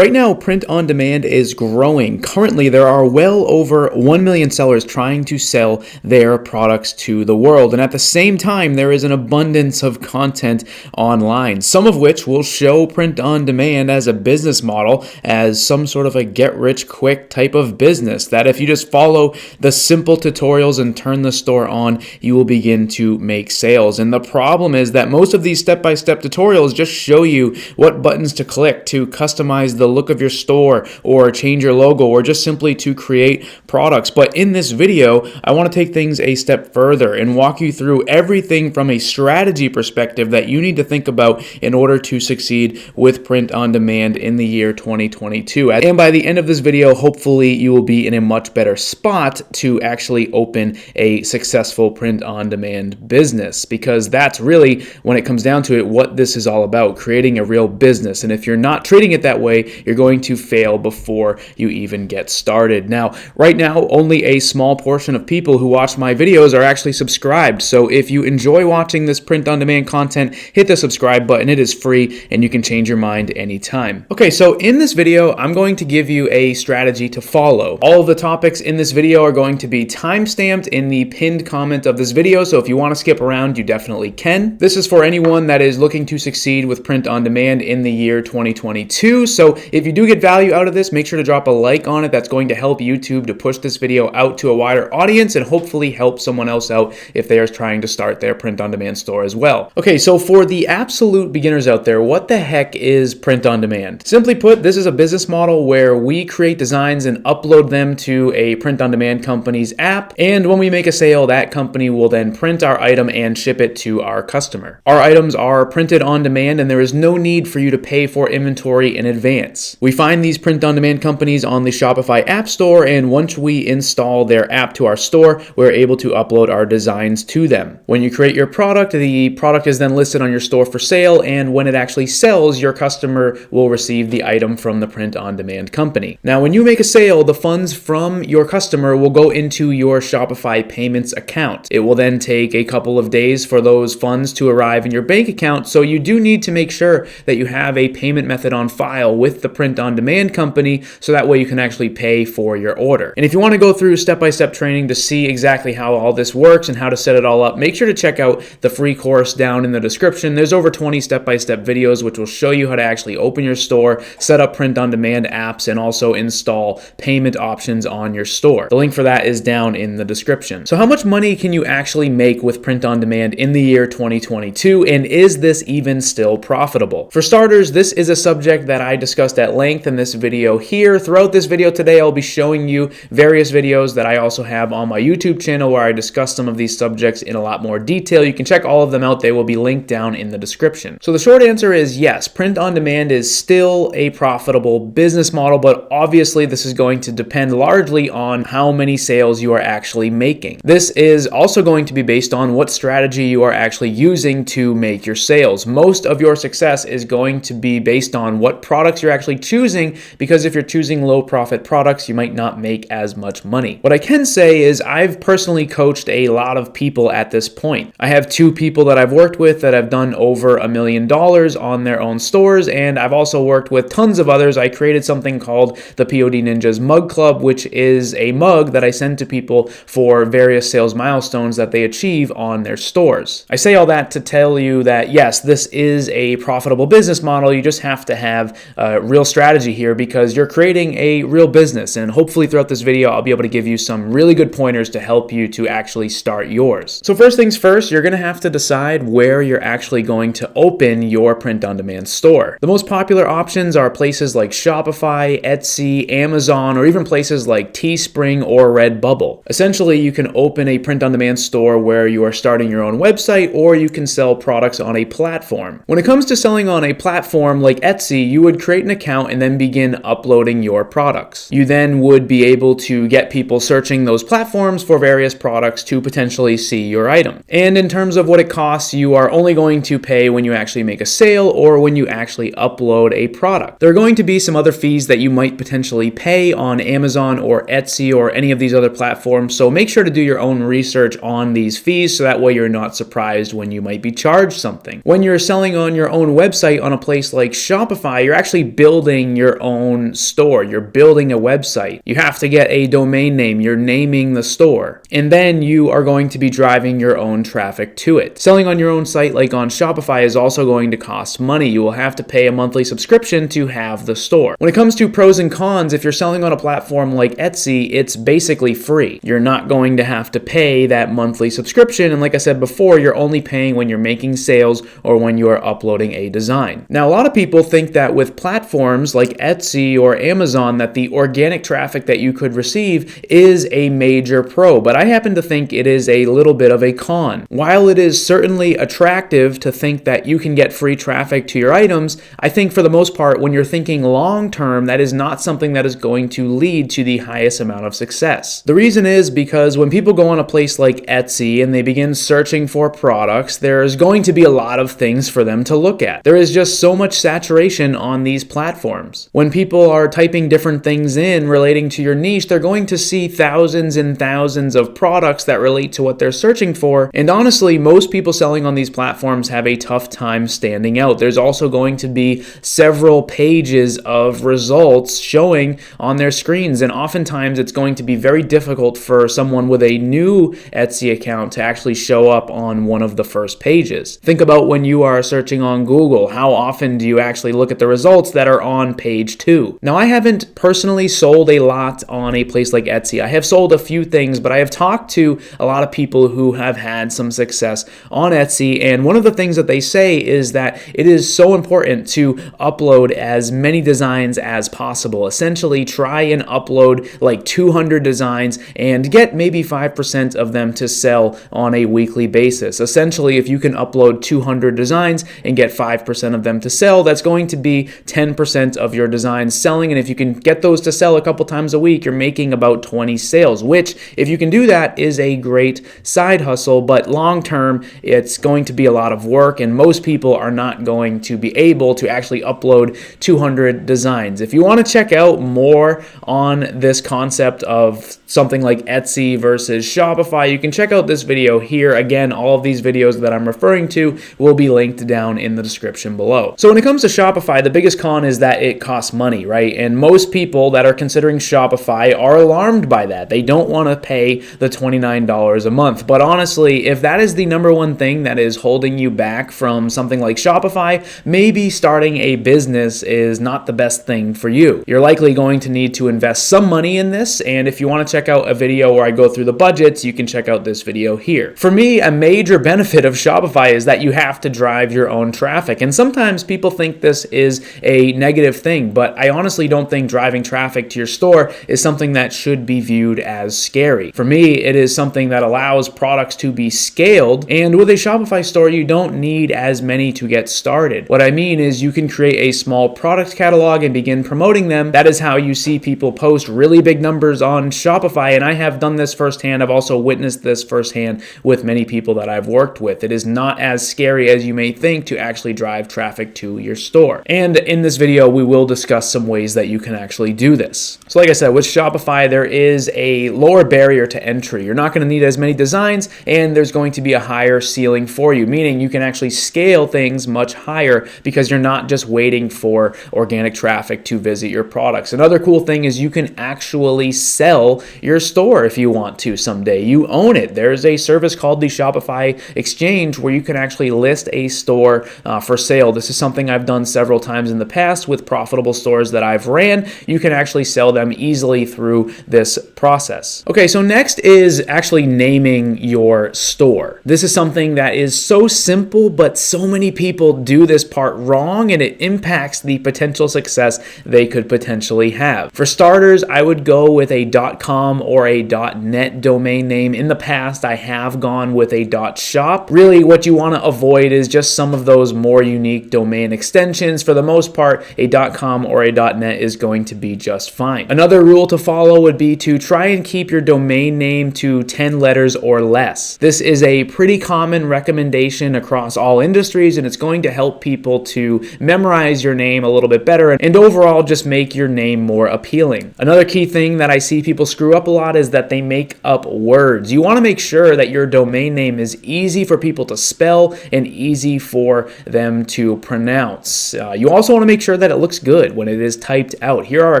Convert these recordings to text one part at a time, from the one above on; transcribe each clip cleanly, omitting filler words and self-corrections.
Right now, print on demand is growing. Currently, there are well over 1 million sellers trying to sell their products to the world. And at the same time, there is an abundance of content online, some of which will show print on demand as a business model, as some sort of a get-rich-quick type of business, that if you just follow the simple tutorials and turn the store on, you will begin to make sales. And the problem is that most of these step-by-step tutorials just show you what buttons to click to customize the look of your store or change your logo or just simply to create products. But in this video, I want to take things a step further and walk you through everything from a strategy perspective that you need to think about in order to succeed with print on demand in the year 2022. And by the end of this video, hopefully you will be in a much better spot to actually open a successful print on demand business, because that's really, when it comes down to it, what this is all about, creating a real business. And if you're not treating it that way, you're going to fail before you even get started. Now, right now, only a small portion of people who watch my videos are actually subscribed. So if you enjoy watching this print on demand content, hit the subscribe button. It is free and you can change your mind anytime. Okay, so in this video, I'm going to give you a strategy to follow. All of the topics in this video are going to be timestamped in the pinned comment of this video. So if you want to skip around, you definitely can. This is for anyone that is looking to succeed with print on demand in the year 2022. So if you do get value out of this, make sure to drop a like on it. That's going to help YouTube to push this video out to a wider audience and hopefully help someone else out if they are trying to start their print on demand store as well. Okay, so for the absolute beginners out there, what the heck is print on demand? Simply put, this is a business model where we create designs and upload them to a print on demand company's app. And when we make a sale, that company will then print our item and ship it to our customer. Our items are printed on demand and there is no need for you to pay for inventory in advance. We find these print on demand companies on the Shopify app store, and once we install their app to our store, we're able to upload our designs to them. When you create your product, the product is then listed on your store for sale, and when it actually sells, your customer will receive the item from the print on demand company. Now, when you make a sale, the funds from your customer will go into your Shopify payments account. It will then take a couple of days for those funds to arrive in your bank account, so you do need to make sure that you have a payment method on file with the print on demand company, so that way you can actually pay for your order. And if you want to go through step-by-step training to see exactly how all this works and how to set it all up, make sure to check out the free course down in the description. There's over 20 step-by-step videos which will show you how to actually open your store, set up print on demand apps, and also install payment options on your store. The link for that is down in the description. So how much money can you actually make with print on demand in the year 2022, and is this even still profitable? For starters, this is a subject that I discussed at length in this video here. Throughout this video today, I'll be showing you various videos that I also have on my YouTube channel where I discuss some of these subjects in a lot more detail. You can check all of them out. They will be linked down in the description. So the short answer is yes, print on demand is still a profitable business model, but obviously this is going to depend largely on how many sales you are actually making. This is also going to be based on what strategy you are actually using to make your sales. Most of your success is going to be based on what products you're actually choosing, because if you're choosing low profit products, you might not make as much money. What I can say is I've personally coached a lot of people at this point. I have 2 people that I've worked with that have done over $1 million on their own stores, and I've also worked with tons of others. I created something called the POD Ninjas Mug Club, which is a mug that I send to people for various sales milestones that they achieve on their stores. I say all that to tell you that yes, this is a profitable business model. You just have to have a real strategy here, because you're creating a real business, and hopefully throughout this video I'll be able to give you some really good pointers to help you to actually start yours. So first things first, you're going to have to decide where you're actually going to open your print on demand store. The most popular options are places like Shopify, Etsy, Amazon, or even places like Teespring or Redbubble. Essentially, you can open a print on demand store where you are starting your own website, or you can sell products on a platform. When it comes to selling on a platform like Etsy, you would create an account and then begin uploading your products. You then would be able to get people searching those platforms for various products to potentially see your item. And in terms of what it costs, you are only going to pay when you actually make a sale or when you actually upload a product. There are going to be some other fees that you might potentially pay on Amazon or Etsy or any of these other platforms, so make sure to do your own research on these fees so that way you're not surprised when you might be charged something. When you're selling on your own website on a place like Shopify, you're actually building building your own store. You're building a website. You have to get a domain name. You're naming the store. And then you are going to be driving your own traffic to it. Selling on your own site like on Shopify is also going to cost money. You will have to pay a monthly subscription to have the store. When it comes to pros and cons, if you're selling on a platform like Etsy, it's basically free. You're not going to have to pay that monthly subscription. And like I said before, you're only paying when you're making sales or when you are uploading a design. Now, a lot of people think that with platforms like Etsy or Amazon, that the organic traffic that you could receive is a major pro, but I happen to think it is a little bit of a con. While it is certainly attractive to think that you can get free traffic to your items, I think for the most part, when you're thinking long term, that is not something that is going to lead to the highest amount of success. The reason is because when people go on a place like Etsy and they begin searching for products, there's going to be a lot of things for them to look at. There is just so much saturation on these platforms. When people are typing different things in relating to your niche, they're going to see thousands and thousands of products that relate to what they're searching for. And honestly, most people selling on these platforms have a tough time standing out. There's also going to be several pages of results showing on their screens, and oftentimes it's going to be very difficult for someone with a new Etsy account to actually show up on one of the first pages. Think about when you are searching on Google, how often do you actually look at the results that are on page 2? Now, I haven't personally sold a lot on a place like Etsy. I have sold a few things, but I have talked to a lot of people who have had some success on Etsy, and one of the things that they say is that it is so important to upload as many designs as possible. Essentially, try and upload like 200 designs and get maybe 5% of them to sell on a weekly basis. Essentially, if you can upload 200 designs and get 5% of them to sell, that's going to be 10% of your designs selling, and if you can get those to sell a couple times a week, you're making about 20 sales, which, if you can do that, is a great side hustle, but long term, it's going to be a lot of work, and most people are not going to be able to actually upload 200 designs. If you want to check out more on this concept of something like Etsy versus Shopify, you can check out this video here. Again, all of these videos that I'm referring to will be linked down in the description below. So when it comes to Shopify, the biggest con is that it costs money, right? And most people that are considering Shopify are alarmed by that. They don't want to pay the $29 a month. But honestly, if that is the number one thing that is holding you back from something like Shopify, maybe starting a business is not the best thing for you. You're likely going to need to invest some money in this, and if you want to check out a video where I go through the budgets, you can check out this video here. For me, a major benefit of Shopify is that you have to drive your own traffic, and sometimes people think this is a negative thing, but I honestly don't think driving traffic to your store is something that should be viewed as scary. For me, it is something that allows products to be scaled, and with a Shopify store, you don't need as many to get started. What I mean is you can create a small product catalog and begin promoting them. That is how you see people post really big numbers on Shopify, and I have done this firsthand. I've also witnessed this firsthand with many people that I've worked with. It is not as scary as you may think to actually drive traffic to your store. And in this video, we will discuss some ways that you can actually do this. So like I said, with Shopify, there is a lower barrier to entry. You're not going to need as many designs, and there's going to be a higher ceiling for you, meaning you can actually scale things much higher because you're not just waiting for organic traffic to visit your products. Another cool thing is you can actually sell your store if you want to someday. You own it. There's a service called the Shopify Exchange where you can actually list a store for sale. This is something I've done several times in the past with profitable stores that I've ran. You can actually sell them easily through this process. Okay, so next is actually naming your store. This is something that is so simple, but so many people do this part wrong, and it impacts the potential success they could potentially have. For starters, I would go with a .com or a .net domain name. In the past, I have gone with a .shop. Really, what you want to avoid is just some of those more unique domain extensions. For the most part, a .com or a .net is going to be just fine. Another rule to follow would be to try and keep your domain name to 10 letters or less. This is a pretty common recommendation across all industries, and it's going to help people to memorize your name a little bit better and overall just make your name more appealing. Another key thing that I see people screw up a lot is that they make up words. You want to make sure that your domain name is easy for people to spell and easy for them to pronounce. You also want to make sure sure that it looks good when it is typed out. Here are a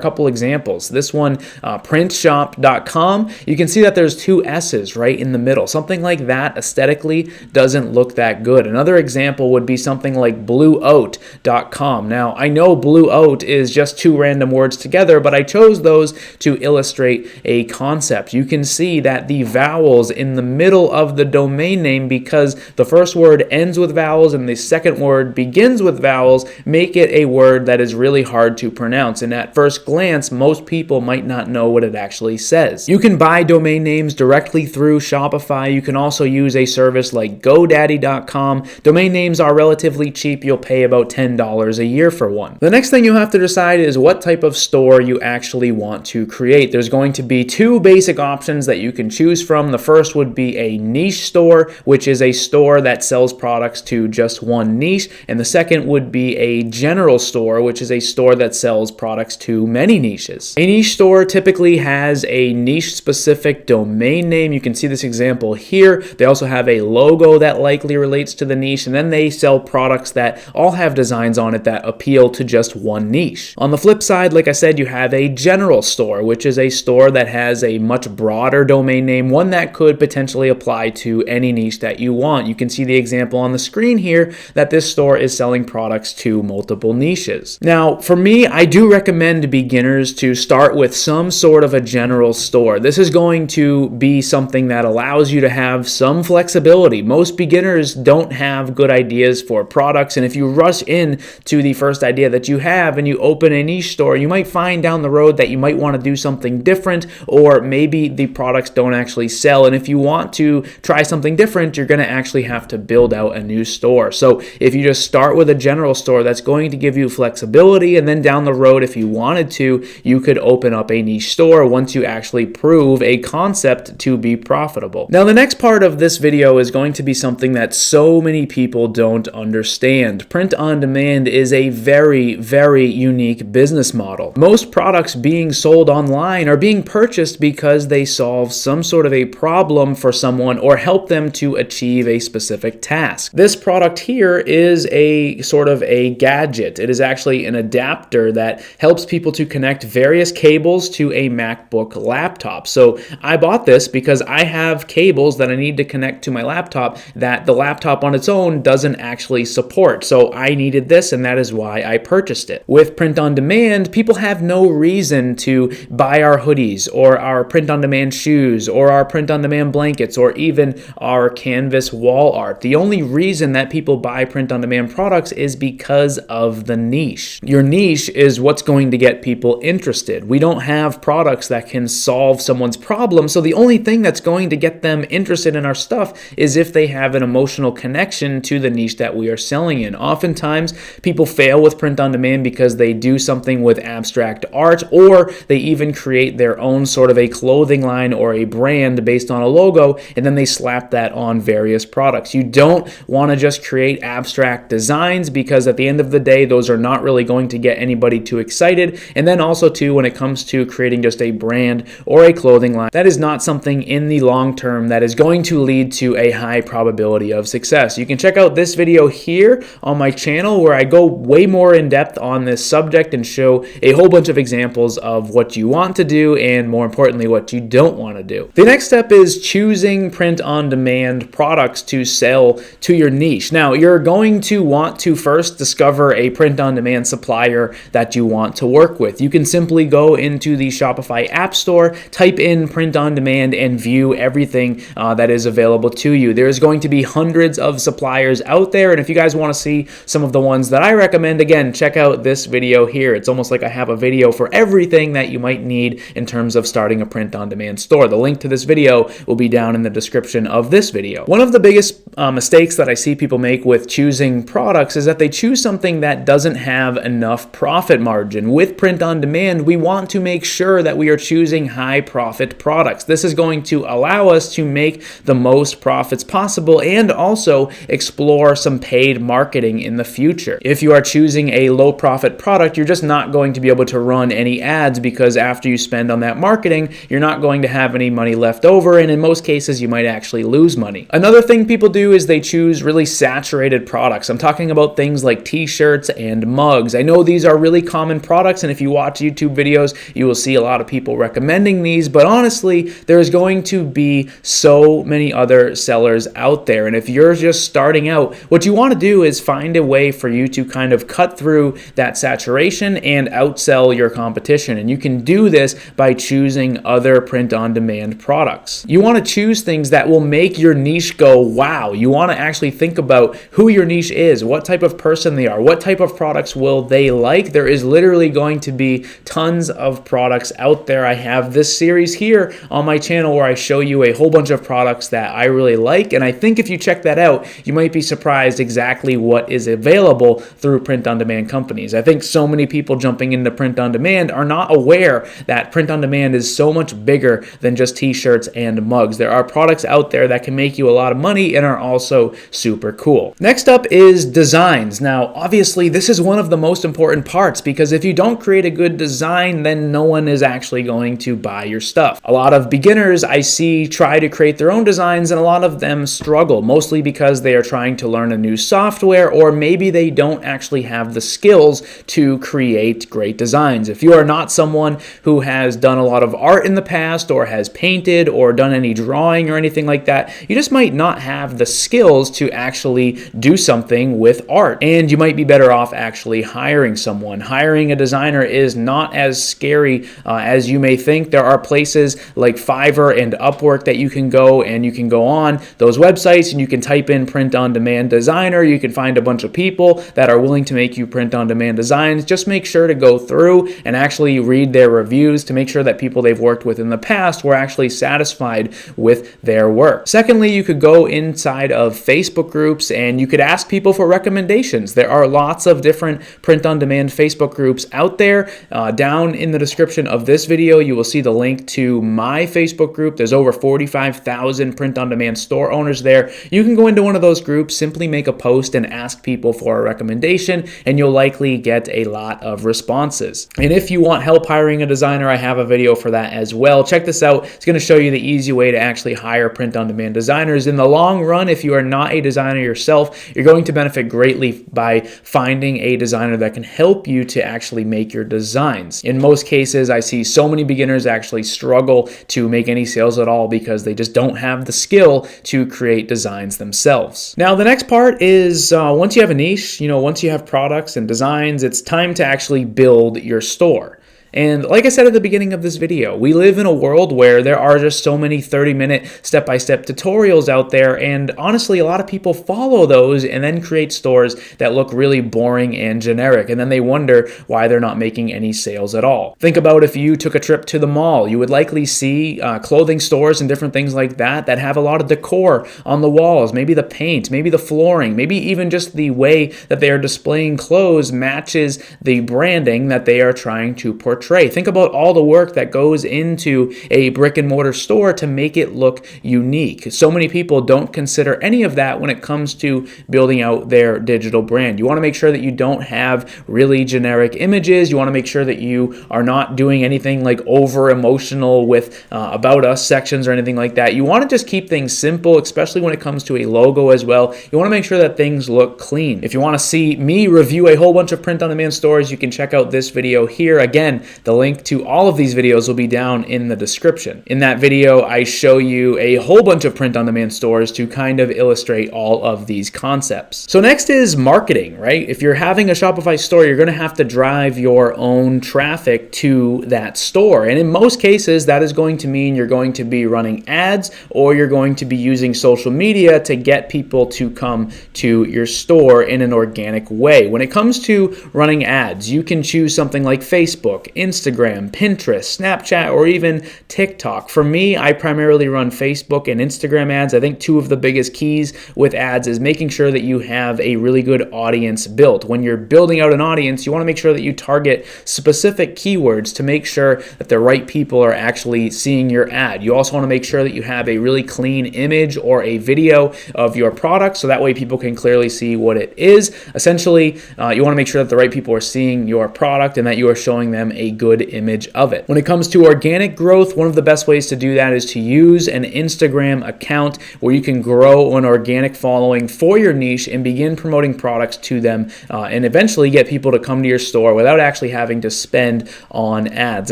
couple examples. This one, printshop.com, you can see that there's two S's right in the middle. Something like that aesthetically doesn't look that good. Another example would be something like blueoat.com. Now, I know blue oat is just two random words together, but I chose those to illustrate a concept. You can see that the vowels in the middle of the domain name, because the first word ends with vowels and the second word begins with vowels, make it a word that is really hard to pronounce. And at first glance, most people might not know what it actually says. You can buy domain names directly through Shopify. You can also use a service like GoDaddy.com. Domain names are relatively cheap. You'll pay about $10 a year for one. The next thing you have to decide is what type of store you actually want to create. There's going to be two basic options that you can choose from. The first would be a niche store, which is a store that sells products to just one niche. And the second would be a general store, which is a store that sells products to many niches. A niche store typically has a niche-specific domain name. You can see this example here. They also have a logo that likely relates to the niche, and then they sell products that all have designs on it that appeal to just one niche. On the flip side, like I said, you have a general store, which is a store that has a much broader domain name, one that could potentially apply to any niche that you want. You can see the example on the screen here that this store is selling products to multiple niches. Now, for me, I do recommend beginners to start with some sort of a general store. This is going to be something that allows you to have some flexibility. Most beginners don't have good ideas for products, and if you rush in to the first idea that you have and you open a niche store, you might find down the road that you might want to do something different, or maybe the products don't actually sell. And if you want to try something different, you're going to actually have to build out a new store. So if you just start with a general store, that's going to give you flexibility, and then down the road, if you wanted to, you could open up a niche store once you actually prove a concept to be profitable. Now, the next part of this video is going to be something that so many people don't understand. Print on demand is a very, very unique business model. Most products being sold online are being purchased because they solve some sort of a problem for someone or help them to achieve a specific task. This product here is a sort of a gadget. It is actually an adapter that helps people to connect various cables to a MacBook laptop. So I bought this because I have cables that I need to connect to my laptop that the laptop on its own doesn't actually support. So I needed this, and that is why I purchased it. With print on demand, people have no reason to buy our hoodies or our print on demand shoes or our print on demand blankets or even our canvas wall art. The only reason that people buy print on demand products is because of the niche. Your niche is what's going to get people interested. We don't have products that can solve someone's problem, so the only thing that's going to get them interested in our stuff is if they have an emotional connection to the niche that we are selling in. Oftentimes, people fail with print on demand because they do something with abstract art, or they even create their own sort of a clothing line or a brand based on a logo, and then they slap that on various products. You don't want to just create abstract designs, because at the end of the day, those are not really going to get anybody too excited. And then also too, when it comes to creating just a brand or a clothing line, that is not something in the long term that is going to lead to a high probability of success. You can check out this video here on my channel where I go way more in depth on this subject and show a whole bunch of examples of what you want to do and, more importantly, what you don't want to do. The next step is choosing print on demand products to sell to your niche. Now, you're going to want to first discover a print on demand supplier that you want to work with. You can simply go into the Shopify App Store, type in print on demand, and view everything that is available to you. There's going to be hundreds of suppliers out there, and if you guys want to see some of the ones that I recommend, again, check out this video here. It's almost like I have a video for everything that you might need in terms of starting a print on demand store. The link to this video will be down in the description of this video. One of the biggest mistakes that I see people make with choosing products is that they choose something that doesn't have enough profit margin. With print on demand, we want to make sure that we are choosing high profit products. This is going to allow us to make the most profits possible and also explore some paid marketing in the future. If you are choosing a low profit product, you're just not going to be able to run any ads, because after you spend on that marketing, you're not going to have any money left over, and in most cases, you might actually lose money. Another thing people do is they choose really saturated products. I'm talking about things like t-shirts and mugs. I know these are really common products, and if you watch YouTube videos, you will see a lot of people recommending these, but honestly, there's going to be so many other sellers out there. And if you're just starting out, what you want to do is find a way for you to kind of cut through that saturation and outsell your competition. And you can do this by choosing other print-on-demand products. You want to choose things that will make your niche go, wow. You want to actually think about who your niche is, what type of person they are, what type of products will they like. There is literally going to be tons of products out there. I have this series here on my channel where I show you a whole bunch of products that I really like, and I think if you check that out, you might be surprised exactly what is available through print-on-demand companies. I think so many people jumping into print-on-demand are not aware that print-on-demand is so much bigger than just t-shirts and mugs. There are products out there that can make you a lot of money and are also super cool. Next up is designs. Now, obviously, this is one of the most important parts, because if you don't create a good design, then no one is actually going to buy your stuff. A lot of beginners I see try to create their own designs, and a lot of them struggle, mostly because they are trying to learn a new software, or maybe they don't actually have the skills to create great designs. If you are not someone who has done a lot of art in the past, or has painted or done any drawing or anything like that, you just might not have the skills to actually do something with art, and you might be better off actually hiring someone. Hiring a designer is not as scary as you may think. There are places like Fiverr and Upwork that you can go, and you can go on those websites and you can type in print-on-demand designer. You can find a bunch of people that are willing to make you print-on-demand designs. Just make sure to go through and actually read their reviews to make sure that people they've worked with in the past were actually satisfied with their work. Secondly, you could go inside of Facebook groups and you could ask people for recommendations. There are lots of different print-on-demand Facebook groups out there. Down in the description of this video, you will see the link to my Facebook group. There's over 45,000 print-on-demand store owners there. You can go into one of those groups, simply make a post and ask people for a recommendation, and you'll likely get a lot of responses. And if you want help hiring a designer, I have a video for that as well. Check this out. It's going to show you the easy way to actually hire print-on-demand designers. In the long run, if you are not a designer yourself, you're going to benefit greatly by finding a designer that can help you to actually make your designs. In most cases, I see so many beginners actually struggle to make any sales at all because they just don't have the skill to create designs themselves. Now, the next part is once you have a niche, once you have products and designs, it's time to actually build your store. And like I said at the beginning of this video, we live in a world where there are just so many 30-minute step-by-step tutorials out there, and honestly, a lot of people follow those and then create stores that look really boring and generic, and then they wonder why they're not making any sales at all. Think about if you took a trip to the mall, you would likely see clothing stores and different things like that that have a lot of decor on the walls, maybe the paint, maybe the flooring, maybe even just the way that they are displaying clothes matches the branding that they are trying to portray. Think about all the work that goes into a brick and mortar store to make it look unique. So many people don't consider any of that when it comes to building out their digital brand. You want to make sure that you don't have really generic images. You want to make sure that you are not doing anything like over emotional with about us sections or anything like that. You want to just keep things simple, especially when it comes to a logo as well. You want to make sure that things look clean. If you want to see me review a whole bunch of print-on-demand stores, you can check out this video here. Again, the link to all of these videos will be down in the description. In that video, I show you a whole bunch of print-on-demand stores to kind of illustrate all of these concepts. So next is marketing, right? If you're having a Shopify store, you're going to have to drive your own traffic to that store. And in most cases, that is going to mean you're going to be running ads, or you're going to be using social media to get people to come to your store in an organic way. When it comes to running ads, you can choose something like Facebook, Instagram, Pinterest, Snapchat, or even TikTok. For me, I primarily run Facebook and Instagram ads. I think two of the biggest keys with ads is making sure that you have a really good audience built. When you're building out an audience, you want to make sure that you target specific keywords to make sure that the right people are actually seeing your ad. You also want to make sure that you have a really clean image or a video of your product, so that way people can clearly see what it is. Essentially, you want to make sure that the right people are seeing your product and that you are showing them a a good image of it. When it comes to organic growth, one of the best ways to do that is to use an Instagram account where you can grow an organic following for your niche and begin promoting products to them and eventually get people to come to your store without actually having to spend on ads.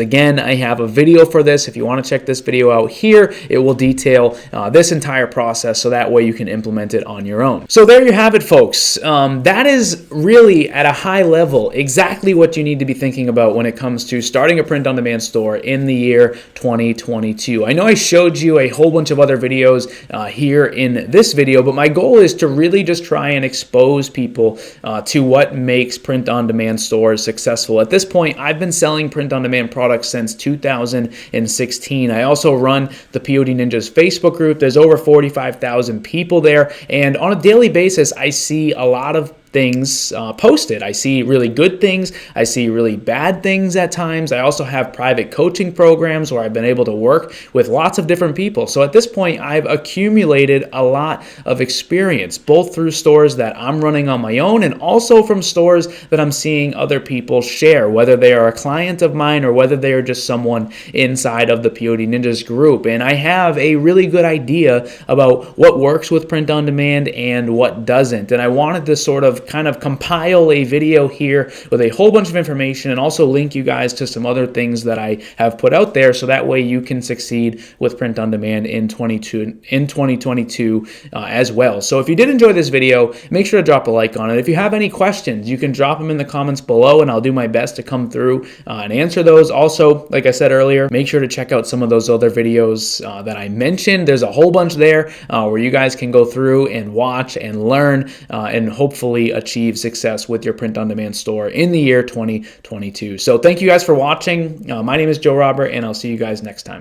Again, I have a video for this. If you want to check this video out here, it will detail this entire process so that way you can implement it on your own. So there you have it, folks. That is really at a high level exactly what you need to be thinking about when it comes to starting a print-on-demand store in the year 2022. I know I showed you a whole bunch of other videos here in this video, but my goal is to really just try and expose people to what makes print-on-demand stores successful. At this point, I've been selling print-on-demand products since 2016. I also run the POD Ninjas Facebook group. There's over 45,000 people there, and on a daily basis, I see a lot of things posted. I see really good things. I see really bad things at times. I also have private coaching programs where I've been able to work with lots of different people. So at this point, I've accumulated a lot of experience, both through stores that I'm running on my own and also from stores that I'm seeing other people share, whether they are a client of mine or whether they are just someone inside of the POD Ninjas group. And I have a really good idea about what works with print on demand and what doesn't. And I wanted to sort of kind of compile a video here with a whole bunch of information and also link you guys to some other things that I have put out there so that way you can succeed with print on demand in 2022 as well. So if you did enjoy this video, make sure to drop a like on it. If you have any questions, you can drop them in the comments below and I'll do my best to come through and answer those. Also, like I said earlier, make sure to check out some of those other videos that I mentioned. There's a whole bunch there where you guys can go through and watch and learn and hopefully achieve success with your print-on-demand store in the year 2022. So thank you guys for watching. My name is Joe Robert, and I'll see you guys next time.